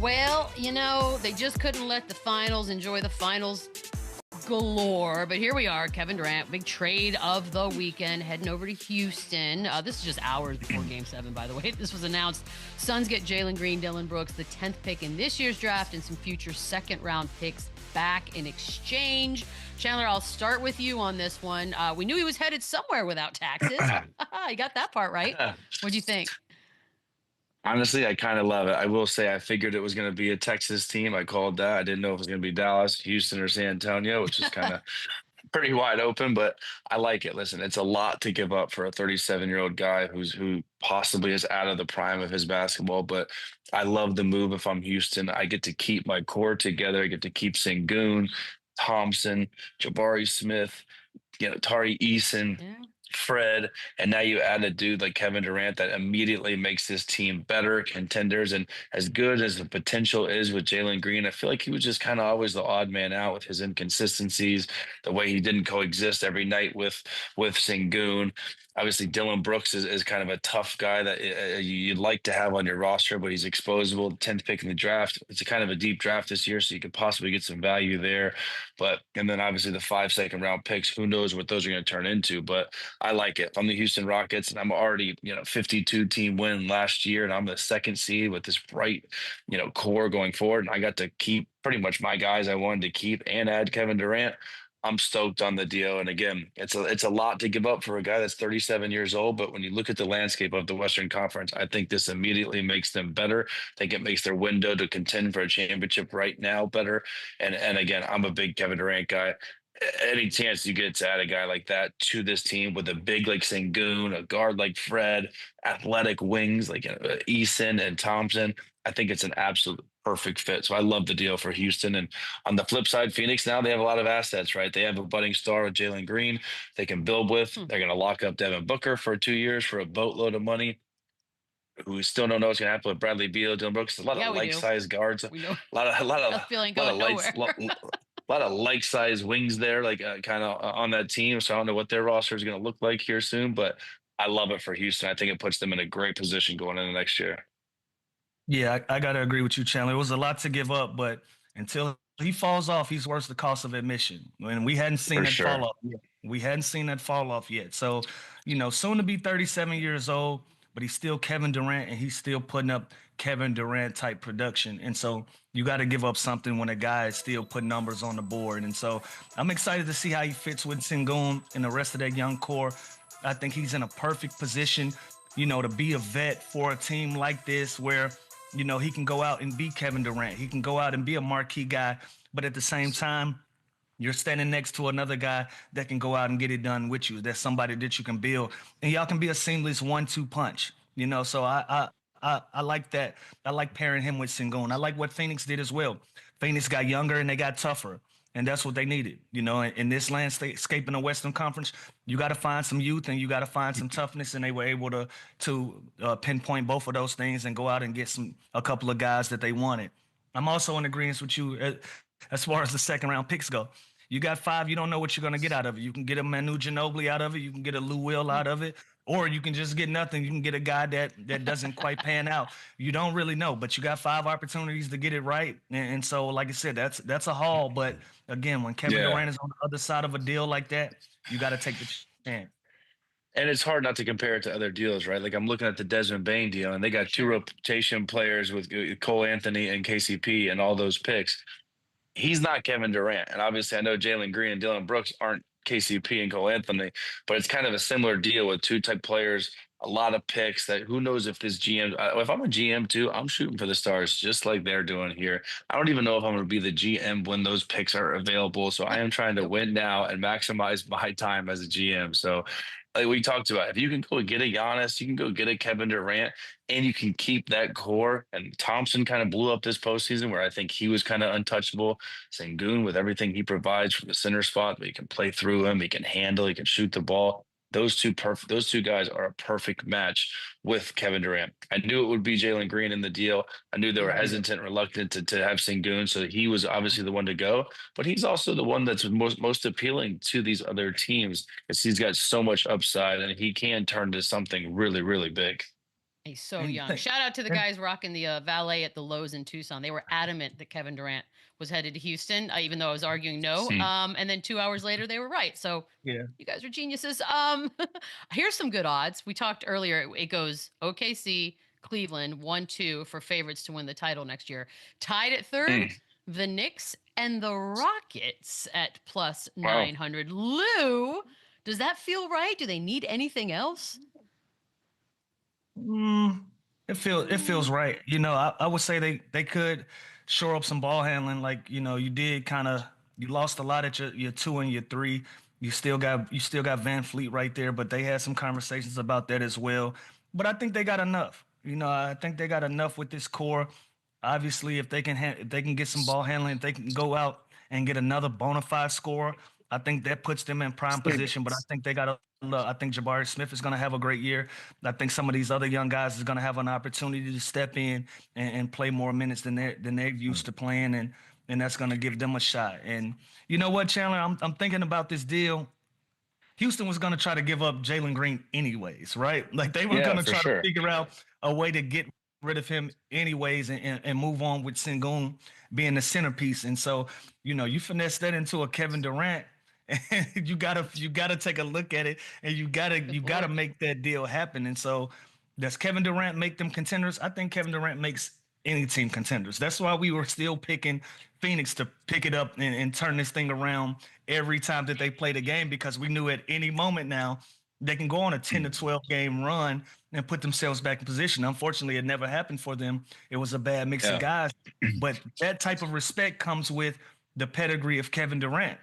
Well, they just couldn't let the finals enjoy the finals galore. But here we are, Kevin Durant, big trade of the weekend, heading over to Houston. This is just hours before Game 7, by the way. This was announced. Suns get Jalen Green, Dillon Brooks, the 10th pick in this year's draft, and some future second-round picks back in exchange. Chandler, I'll start with you on this one. We knew he was headed somewhere without taxes. You got that part right. What'd you think? Honestly, I kind of love it. I will say I figured it was going to be a Texas team. I called that. I didn't know if it was going to be Dallas, Houston, or San Antonio, which is kind of pretty wide open, but I like it. Listen, it's a lot to give up for a 37-year-old guy who possibly is out of the prime of his basketball, but I love the move. If I'm Houston, I get to keep my core together. I get to keep Sengun, Thompson, Jabari Smith, Tari Eason. Yeah. Fred, and now you add a dude like Kevin Durant that immediately makes this team better, contenders, and as good as the potential is with Jalen Green, I feel like he was just kind of always the odd man out with his inconsistencies, the way he didn't coexist every night with Sengun. Obviously, Dillon Brooks is kind of a tough guy that you'd like to have on your roster, but he's exposable. 10th pick in the draft. It's a kind of a deep draft this year, so you could possibly get some value there. And then obviously the 5 second round picks, who knows what those are going to turn into. But I like it. If I'm the Houston Rockets and I'm already, 52 team win last year, and I'm the second seed with this bright, core going forward, and I got to keep pretty much my guys I wanted to keep and add Kevin Durant. I'm stoked on the deal. And again, it's a lot to give up for a guy that's 37 years old. But when you look at the landscape of the Western Conference, I think this immediately makes them better. I think it makes their window to contend for a championship right now better. And again, I'm a big Kevin Durant guy. Any chance you get to add a guy like that to this team with a big like Sengun, a guard like Fred, athletic wings like Eason and Thompson, I think it's an absolute perfect fit. So I love the deal for Houston. And on the flip side, Phoenix, now they have a lot of assets, right? They have a budding star with Jalen Green they can build with. They're going to lock up Devin Booker for 2 years for a boatload of money. Who we still don't know what's going to happen with Bradley Beal, Dillon Brooks. A lot Yeah, of we do. like-sized guards, We know a lot of that feeling lot of going lights, nowhere. a lot of like-sized wings there, like kind of on that team. So I don't know what their roster is going to look like here soon, but I love it for Houston. I think it puts them in a great position going into next year. Yeah, I got to agree with you, Chandler. It was a lot to give up, but until he falls off, he's worth the cost of admission. And we hadn't seen For that fall sure. off yet. We hadn't seen that fall off yet. So, soon to be 37 years old, but he's still Kevin Durant and he's still putting up Kevin Durant type production. And so you got to give up something when a guy is still putting numbers on the board. And so I'm excited to see how he fits with Sengun and the rest of that young core. I think he's in a perfect position, to be a vet for a team like this where he can go out and be Kevin Durant. He can go out and be a marquee guy, but at the same time, you're standing next to another guy that can go out and get it done with you. That's somebody that you can build, and y'all can be a seamless 1-2 punch. So I like that. I like pairing him with Sengun. I like what Phoenix did as well. Phoenix got younger and they got tougher. And that's what they needed. In this landscape in the Western Conference, you got to find some youth and you got to find some toughness. And they were able to pinpoint both of those things and go out and get a couple of guys that they wanted. I'm also in agreement with you as far as the second round picks go. You got 5, you don't know what you're going to get out of it. You can get a Manu Ginobili out of it. You can get a Lou Will out of it. Or you can just get nothing. You can get a guy that doesn't quite pan out. You don't really know, but you got 5 opportunities to get it right. And so, like I said, that's a haul. But again, when Kevin Durant is on the other side of a deal like that, you got to take the chance. And it's hard not to compare it to other deals, right? Like I'm looking at the Desmond Bain deal, and they got 2 rotation players with Cole Anthony and KCP and all those picks. He's not Kevin Durant. And obviously I know Jalen Green and Dillon Brooks aren't KCP and Cole Anthony, but it's kind of a similar deal with 2 type players, a lot of picks that who knows if this GM, if I'm a GM too, I'm shooting for the stars just like they're doing here. I don't even know if I'm going to be the GM when those picks are available. So I am trying to win now and maximize my time as a GM. So like we talked about, if you can go get a Giannis, you can go get a Kevin Durant, and you can keep that core. And Thompson kind of blew up this postseason where I think he was kind of untouchable. Sengun with everything he provides from the center spot, but he can play through him, he can handle, he can shoot the ball. Those two guys are a perfect match with Kevin Durant. I knew it would be Jalen Green in the deal. I knew they were hesitant, reluctant to have Sengun, so he was obviously the one to go. But he's also the one that's most appealing to these other teams because he's got so much upside and he can turn to something really, really big. He's so And young. Shout out to the guys rocking the valet at the Lowe's in Tucson. They were adamant that Kevin Durant was headed to Houston, even though I was arguing no. And then 2 hours later, they were right. So yeah, you guys are geniuses. Here's some good odds. We talked earlier. It goes OKC, Cleveland, 1-2 for favorites to win the title next year. Tied at third, the Knicks and the Rockets at plus 900. Lou, does that feel right? Do they need anything else? it feels right. You know, I would say they could shore up some ball handling. Like, you know, you lost a lot at your 2 and your 3. You still got Van Fleet right there, but they had some conversations about that as well. But I think they got enough. You know, I think they got enough with this core. Obviously, if they can get some ball handling, if they can go out and get another bona fide scorer, I think that puts them in prime position. But I think they got to. I think Jabari Smith is going to have a great year. I think some of these other young guys is going to have an opportunity to step in and play more minutes than they're used to playing, and that's going to give them a shot. And you know what, Chandler, I'm thinking about this deal. Houston was going to try to give up Jalen Green anyways, right? Like they were Yeah, going to for try to sure. figure out a way to get rid of him anyways and move on with Sengun being the centerpiece. And so, you know, you finesse that into a Kevin Durant, and you gotta take a look at it, and you gotta make that deal happen. And so, does Kevin Durant make them contenders? I think Kevin Durant makes any team contenders. That's why we were still picking Phoenix to pick it up and turn this thing around every time that they played a game, because we knew at any moment now they can go on a 10 to 12 game run and put themselves back in position. Unfortunately, it never happened for them. It was a bad mix of Yeah. guys, but that type of respect comes with the pedigree of Kevin Durant.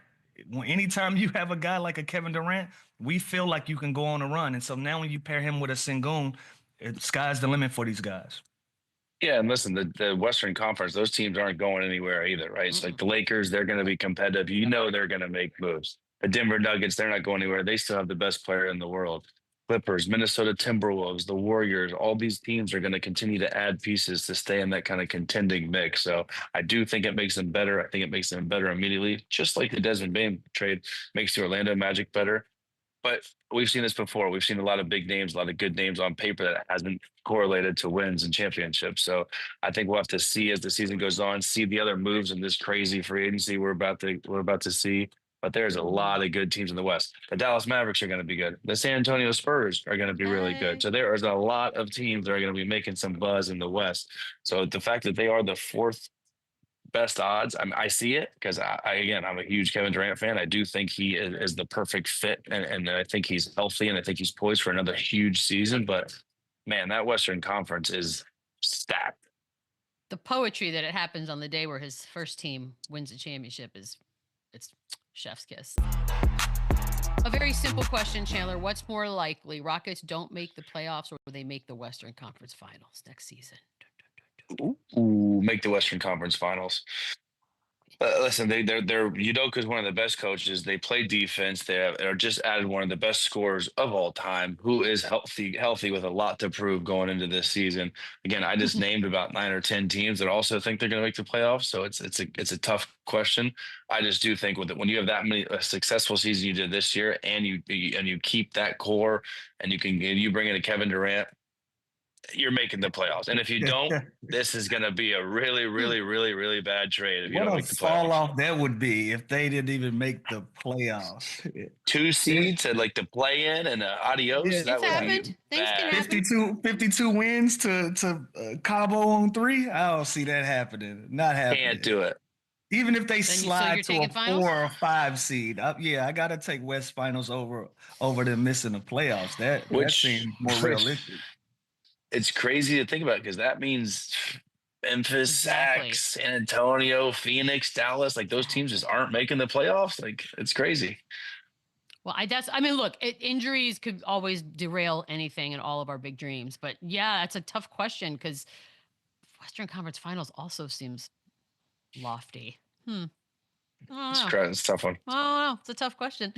Anytime you have a guy like a Kevin Durant, we feel like you can go on a run. And so now when you pair him with a Sengun, sky's the limit for these guys. Yeah, and listen, the Western Conference, those teams aren't going anywhere either, right? It's like the Lakers, they're going to be competitive. You know they're going to make moves. The Denver Nuggets, they're not going anywhere. They still have the best player in the world. Clippers, Minnesota Timberwolves, the Warriors, all these teams are going to continue to add pieces to stay in that kind of contending mix. So I do think it makes them better. I think it makes them better immediately, just like the Desmond Bain trade makes the Orlando Magic better. But we've seen this before. We've seen a lot of big names, a lot of good names on paper that hasn't correlated to wins and championships. So I think we'll have to see as the season goes on, see the other moves in this crazy free agency we're about to see. But there's a lot of good teams in the West. The Dallas Mavericks are going to be good. The San Antonio Spurs are going to be really good. So there is a lot of teams that are going to be making some buzz in the West. So the fact that they are the fourth best odds. I see it because again, I'm a huge Kevin Durant fan. I do think he is the perfect fit, and I think he's healthy, and I think he's poised for another huge season. But man, that Western Conference is stacked. The poetry that it happens on the day where his first team wins the championship it's chef's kiss. A very simple question, Chandler. What's more likely? Rockets don't make the playoffs, or they make the Western Conference Finals next season? Ooh, make the Western Conference Finals. Listen, they're Udoka's one of the best coaches. They play defense. Are just added one of the best scorers of all time, who is healthy with a lot to prove going into this season. Again, I just named about 9 or 10 teams that also think they're going to make the playoffs. So it's a tough question. I just do think when you have that many a successful season you did this year, and you keep that core, and you bring in a Kevin Durant, you're making the playoffs. And if you don't, this is going to be a really, really, really, really bad trade if you What don't a make the fall playoffs. off that would be if they didn't even make the playoffs. 2 seeds and like the play in and adios. Yeah. That It's would happened. be Things can bad. happen. 52 wins to Cabo on 3. I don't see that happening. Not happening. Can't do it. Even if they So slide you're to a taking finals? 4 or 5 seed, yeah, I gotta take West Finals over them missing the playoffs. That Which seems more realistic. it's crazy to think about because that means Memphis, Exactly. San Antonio, Phoenix, Dallas, like those teams just aren't making the playoffs. Like it's crazy. Well, I mean, look, injuries could always derail anything in all of our big dreams. But yeah, that's a tough question because Western Conference Finals also seems lofty. I don't know. It's a tough one. I don't know. It's a tough question.